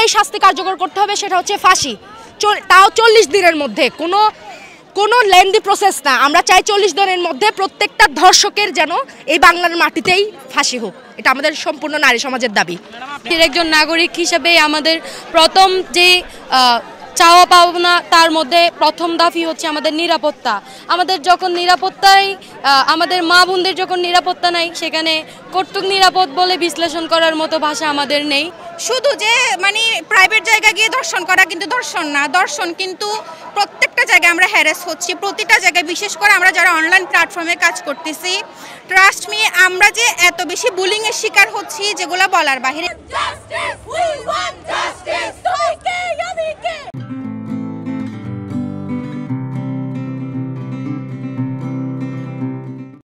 একটাই শাস্তি কার্যকর করতে হবে, সেটা হচ্ছে ফাঁসি, তাও 40 দিনের মধ্যে, কোনো লেন্দি প্রসেস না। আমরা চাই 40 দিনের মধ্যে প্রত্যেকটা ধর্ষকের যেন এই বাংলার মাটিতেই ফাঁসি হোক। এটা আমাদের সম্পূর্ণ নারী সমাজের দাবি। একজন নাগরিক হিসেবে আমাদের প্রথম যে চাওয়া পাওনা, তার মধ্যে প্রথম দাবি হচ্ছে আমাদের নিরাপত্তা। আমাদের যখন নিরাপত্তায়, আমাদের মা বোনদের যখন নিরাপত্তা নাই, সেখানে কর্তৃক নিরাপদ বলে বিশ্লেষণ করার মতো ভাষা আমাদের নেই। শুধু যে মানে প্রাইভেট জায়গায় গিয়ে দর্শন করা কিন্তু দর্শন না, দর্শন কিন্তু প্রত্যেকটা জায়গায় আমরা হ্যারাস হচ্ছি, প্রতিটা জায়গায়। বিশেষ করে আমরা যারা অনলাইন প্ল্যাটফর্মে কাজ করতেছি, ট্রাস্ট মি, আমরা যে এত বেশি বুলিংয়ের শিকার হচ্ছি যেগুলো বলার বাহিরে।